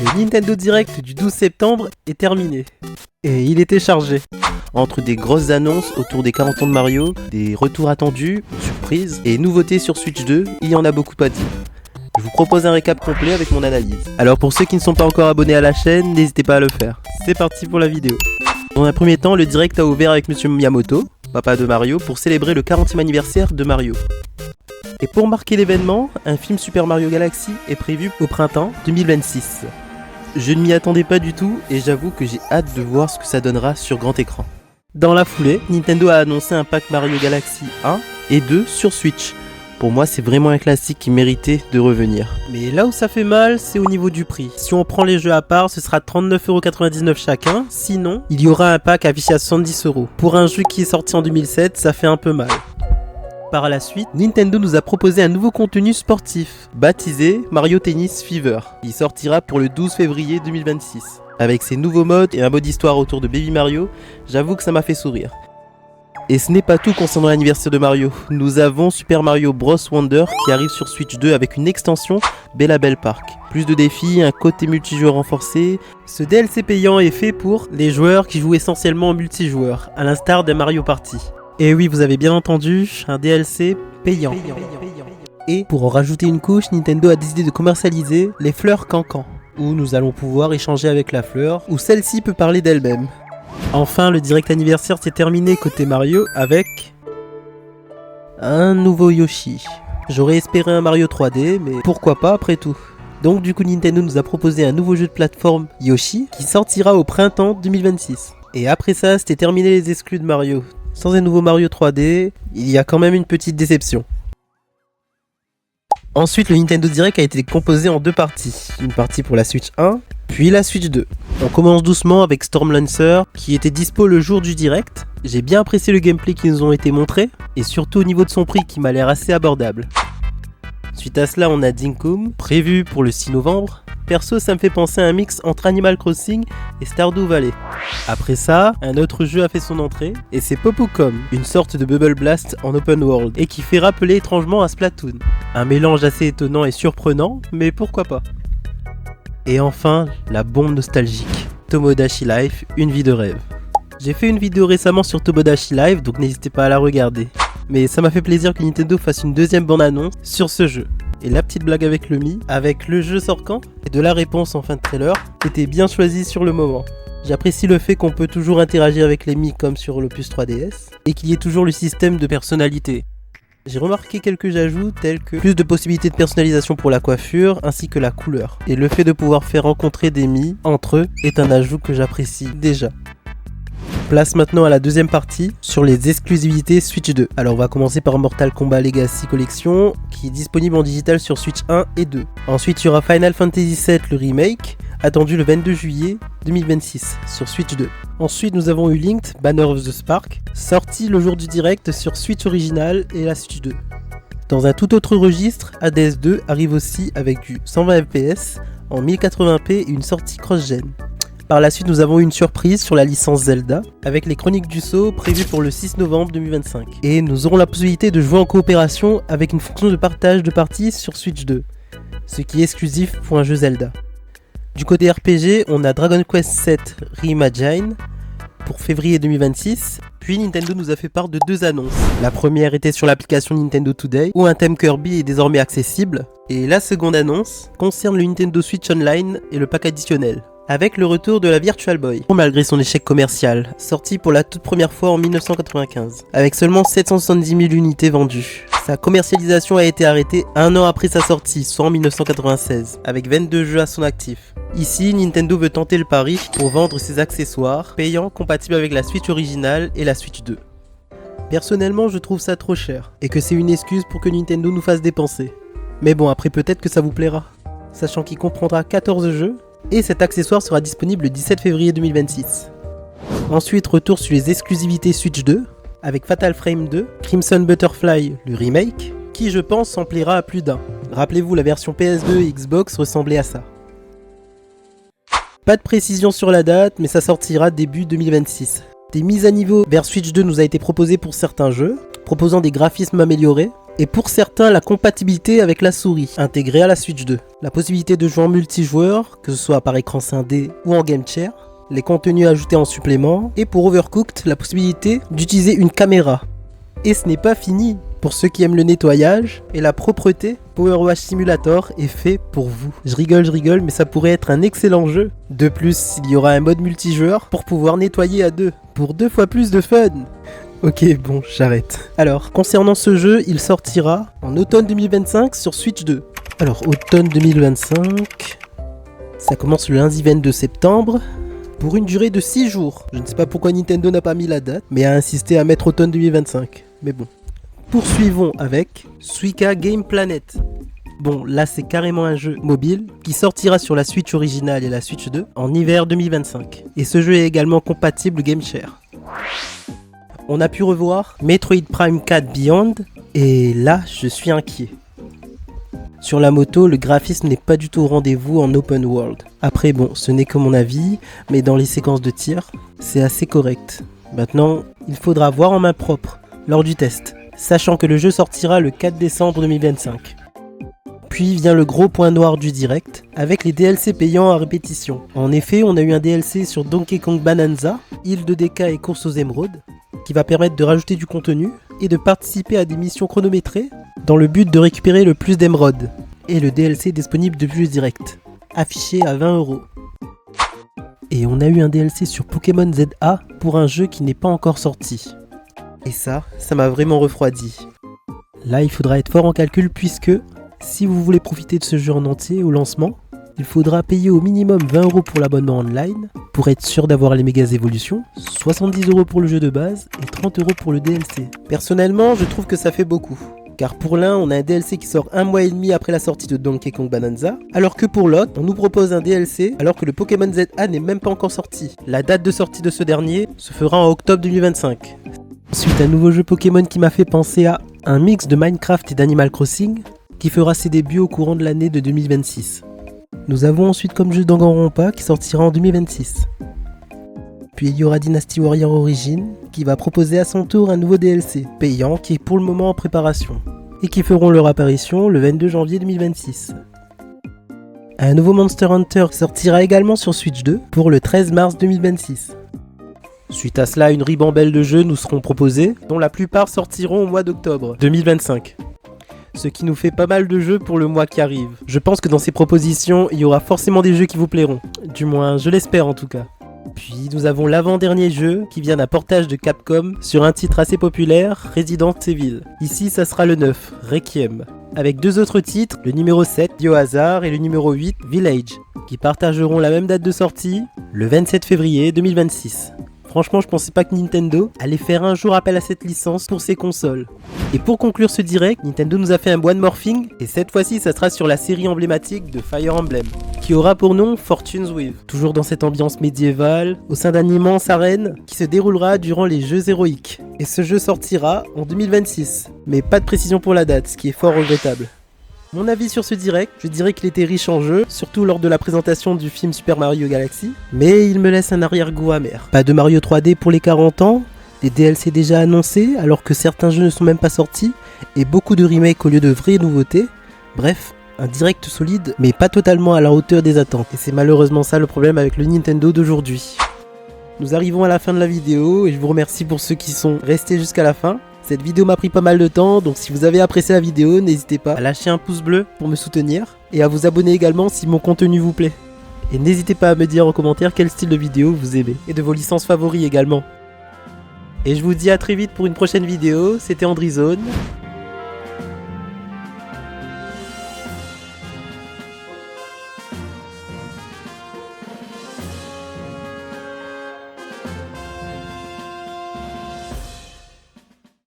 Le Nintendo Direct du 12 septembre est terminé. Et il était chargé. Entre des grosses annonces autour des 40 ans de Mario, des retours attendus, surprises, et nouveautés sur Switch 2, il y en a beaucoup à dire. Je vous propose un récap complet avec mon analyse. Alors pour ceux qui ne sont pas encore abonnés à la chaîne, n'hésitez pas à le faire. C'est parti pour la vidéo. Dans un premier temps, le Direct a ouvert avec Monsieur Miyamoto, papa de Mario, pour célébrer le 40e anniversaire de Mario. Et pour marquer l'événement, un film Super Mario Galaxy est prévu au printemps 2026. Je ne m'y attendais pas du tout et j'avoue que j'ai hâte de voir ce que ça donnera sur grand écran. Dans la foulée, Nintendo a annoncé un pack Mario Galaxy 1 et 2 sur Switch. Pour moi, c'est vraiment un classique qui méritait de revenir. Mais là où ça fait mal, c'est au niveau du prix. Si on prend les jeux à part, ce sera 39,99€ chacun. Sinon, il y aura un pack affiché à 70€. Pour un jeu qui est sorti en 2007, ça fait un peu mal. Par la suite, Nintendo nous a proposé un nouveau contenu sportif, baptisé Mario Tennis Fever. Il sortira pour le 12 février 2026. Avec ses nouveaux modes et un mode histoire autour de Baby Mario, j'avoue que ça m'a fait sourire. Et ce n'est pas tout concernant l'anniversaire de Mario. Nous avons Super Mario Bros Wonder qui arrive sur Switch 2 avec une extension Bella Bell Park. Plus de défis, un côté multijoueur renforcé. Ce DLC payant est fait pour les joueurs qui jouent essentiellement en multijoueur, à l'instar des Mario Party. Et oui, vous avez bien entendu, un DLC payant. Et pour en rajouter une couche, Nintendo a décidé de commercialiser les fleurs Cancan, où nous allons pouvoir échanger avec la fleur, où celle-ci peut parler d'elle-même. Enfin, le direct anniversaire s'est terminé côté Mario avec un nouveau Yoshi. J'aurais espéré un Mario 3D, mais pourquoi pas après tout. Donc du coup, Nintendo nous a proposé un nouveau jeu de plateforme Yoshi qui sortira au printemps 2026. Et après ça, c'était terminé les exclus de Mario. Sans un nouveau Mario 3D, il y a quand même une petite déception. Ensuite, le Nintendo Direct a été composé en deux parties. Une partie pour la Switch 1, puis la Switch 2. On commence doucement avec Storm Lancer, qui était dispo le jour du Direct. J'ai bien apprécié le gameplay qui nous ont été montrés, et surtout au niveau de son prix qui m'a l'air assez abordable. Suite à cela, on a Dinkum, prévu pour le 6 novembre. Perso, ça me fait penser à un mix entre Animal Crossing et Stardew Valley. Après ça, un autre jeu a fait son entrée, et c'est Popocom, une sorte de Bubble Blast en open world, et qui fait rappeler étrangement à Splatoon. Un mélange assez étonnant et surprenant, mais pourquoi pas. Et enfin, la bombe nostalgique, Tomodachi Life, une vie de rêve. J'ai fait une vidéo récemment sur Tomodachi Life, donc n'hésitez pas à la regarder. Mais ça m'a fait plaisir que Nintendo fasse une deuxième bande-annonce sur ce jeu. Et la petite blague avec le Mi, avec le jeu sort quand et de la réponse en fin de trailer, était bien choisi sur le moment. J'apprécie le fait qu'on peut toujours interagir avec les Mi comme sur l'Opus 3DS, et qu'il y ait toujours le système de personnalité. J'ai remarqué quelques ajouts tels que plus de possibilités de personnalisation pour la coiffure ainsi que la couleur. Et le fait de pouvoir faire rencontrer des Mi entre eux est un ajout que j'apprécie déjà. Place maintenant à la deuxième partie sur les exclusivités Switch 2. Alors on va commencer par Mortal Kombat Legacy Collection qui est disponible en digital sur Switch 1 et 2. Ensuite il y aura Final Fantasy VII le remake, attendu le 22 juillet 2026 sur Switch 2. Ensuite nous avons eu Linked Banner of the Spark, sorti le jour du direct sur Switch original et la Switch 2. Dans un tout autre registre, Hades 2 arrive aussi avec du 120 fps en 1080p et une sortie cross-gen. Par la suite, nous avons eu une surprise sur la licence Zelda, avec les Chroniques du Sceau prévues pour le 6 novembre 2025. Et nous aurons la possibilité de jouer en coopération avec une fonction de partage de parties sur Switch 2, ce qui est exclusif pour un jeu Zelda. Du côté RPG, on a Dragon Quest VII Reimagine pour février 2026, puis Nintendo nous a fait part de deux annonces. La première était sur l'application Nintendo Today, où un thème Kirby est désormais accessible, et la seconde annonce concerne le Nintendo Switch Online et le pack additionnel, avec le retour de la Virtual Boy, malgré son échec commercial, sorti pour la toute première fois en 1995, avec seulement 770 000 unités vendues. Sa commercialisation a été arrêtée un an après sa sortie, soit en 1996, avec 22 jeux à son actif. Ici, Nintendo veut tenter le pari pour vendre ses accessoires, payants compatibles avec la Switch originale et la Switch 2. Personnellement, je trouve ça trop cher, et que c'est une excuse pour que Nintendo nous fasse dépenser. Mais bon, après peut-être que ça vous plaira, sachant qu'il comprendra 14 jeux, et cet accessoire sera disponible le 17 février 2026. Ensuite, retour sur les exclusivités Switch 2, avec Fatal Frame 2, Crimson Butterfly, le remake, qui je pense en plaira à plus d'un. Rappelez-vous, la version PS2 et Xbox ressemblait à ça. Pas de précision sur la date, mais ça sortira début 2026. Des mises à niveau vers Switch 2 nous a été proposé pour certains jeux, proposant des graphismes améliorés, Et pour certains, la compatibilité avec la souris, intégrée à la Switch 2. La possibilité de jouer en multijoueur, que ce soit par écran scindé ou en game chair. Les contenus ajoutés en supplément. Et pour Overcooked, la possibilité d'utiliser une caméra. Et ce n'est pas fini. Pour ceux qui aiment le nettoyage et la propreté, Power Wash Simulator est fait pour vous. Je rigole, mais ça pourrait être un excellent jeu. De plus, il y aura un mode multijoueur pour pouvoir nettoyer à deux, pour 2 fois plus de fun. Ok, bon, j'arrête. Alors, concernant ce jeu, il sortira en automne 2025 sur Switch 2. Alors, automne 2025, ça commence le lundi 22 septembre, pour une durée de 6 jours. Je ne sais pas pourquoi Nintendo n'a pas mis la date, mais a insisté à mettre automne 2025. Mais bon. Poursuivons avec Suika Game Planet. Bon, là c'est carrément un jeu mobile qui sortira sur la Switch originale et la Switch 2 en hiver 2025. Et ce jeu est également compatible Game Share. On a pu revoir Metroid Prime 4 Beyond et là je suis inquiet. Sur la moto, le graphisme n'est pas du tout au rendez-vous en open world. Après bon, ce n'est que mon avis, mais dans les séquences de tir, c'est assez correct. Maintenant, il faudra voir en main propre lors du test. Sachant que le jeu sortira le 4 décembre 2025. Puis vient le gros point noir du direct, avec les DLC payants à répétition. En effet, on a eu un DLC sur Donkey Kong Bonanza, île de DK et course aux émeraudes, qui va permettre de rajouter du contenu et de participer à des missions chronométrées dans le but de récupérer le plus d'émeraudes. Et le DLC est disponible depuis le direct, affiché à 20€. Et on a eu un DLC sur Pokémon ZA pour un jeu qui n'est pas encore sorti. Et ça m'a vraiment refroidi. Là, il faudra être fort en calcul puisque, si vous voulez profiter de ce jeu en entier au lancement, il faudra payer au minimum 20€ pour l'abonnement online, pour être sûr d'avoir les mégas évolutions, 70€ pour le jeu de base et 30€ pour le DLC. Personnellement, je trouve que ça fait beaucoup. Car pour l'un, on a un DLC qui sort 1 mois et demi après la sortie de Donkey Kong Bonanza, alors que pour l'autre, on nous propose un DLC alors que le Pokémon ZA n'est même pas encore sorti. La date de sortie de ce dernier se fera en octobre 2025. Ensuite, un nouveau jeu Pokémon qui m'a fait penser à un mix de Minecraft et d'Animal Crossing qui fera ses débuts au courant de l'année de 2026. Nous avons ensuite comme jeu Danganronpa qui sortira en 2026. Puis il y aura Dynasty Warrior Origin qui va proposer à son tour un nouveau DLC payant qui est pour le moment en préparation et qui feront leur apparition le 22 janvier 2026. Un nouveau Monster Hunter sortira également sur Switch 2 pour le 13 mars 2026. Suite à cela, une ribambelle de jeux nous seront proposés, dont la plupart sortiront au mois d'octobre 2025. Ce qui nous fait pas mal de jeux pour le mois qui arrive. Je pense que dans ces propositions, il y aura forcément des jeux qui vous plairont. Du moins, je l'espère en tout cas. Puis nous avons l'avant-dernier jeu qui vient d'un portage de Capcom sur un titre assez populaire, Resident Evil. Ici, ça sera le 9, Requiem. Avec 2 autres titres, le numéro 7, Biohazard, et le numéro 8, Village, qui partageront la même date de sortie, le 27 février 2026. Franchement, je pensais pas que Nintendo allait faire un jour appel à cette licence pour ses consoles. Et pour conclure ce direct, Nintendo nous a fait un one morphing, et cette fois-ci, ça sera sur la série emblématique de Fire Emblem, qui aura pour nom Fortune's Wheel. Toujours dans cette ambiance médiévale, au sein d'une immense arène qui se déroulera durant les Jeux héroïques. Et ce jeu sortira en 2026, mais pas de précision pour la date, ce qui est fort regrettable. Mon avis sur ce direct, je dirais qu'il était riche en jeux, surtout lors de la présentation du film Super Mario Galaxy, mais il me laisse un arrière-goût amer. Pas de Mario 3D pour les 40 ans, des DLC déjà annoncés alors que certains jeux ne sont même pas sortis, et beaucoup de remakes au lieu de vraies nouveautés. Bref, un direct solide, mais pas totalement à la hauteur des attentes. Et c'est malheureusement ça le problème avec le Nintendo d'aujourd'hui. Nous arrivons à la fin de la vidéo, et je vous remercie pour ceux qui sont restés jusqu'à la fin. Cette vidéo m'a pris pas mal de temps, donc si vous avez apprécié la vidéo, n'hésitez pas à lâcher un pouce bleu pour me soutenir et à vous abonner également si mon contenu vous plaît. Et n'hésitez pas à me dire en commentaire quel style de vidéo vous aimez et de vos licences favoris également. Et je vous dis à très vite pour une prochaine vidéo, c'était Andrizone,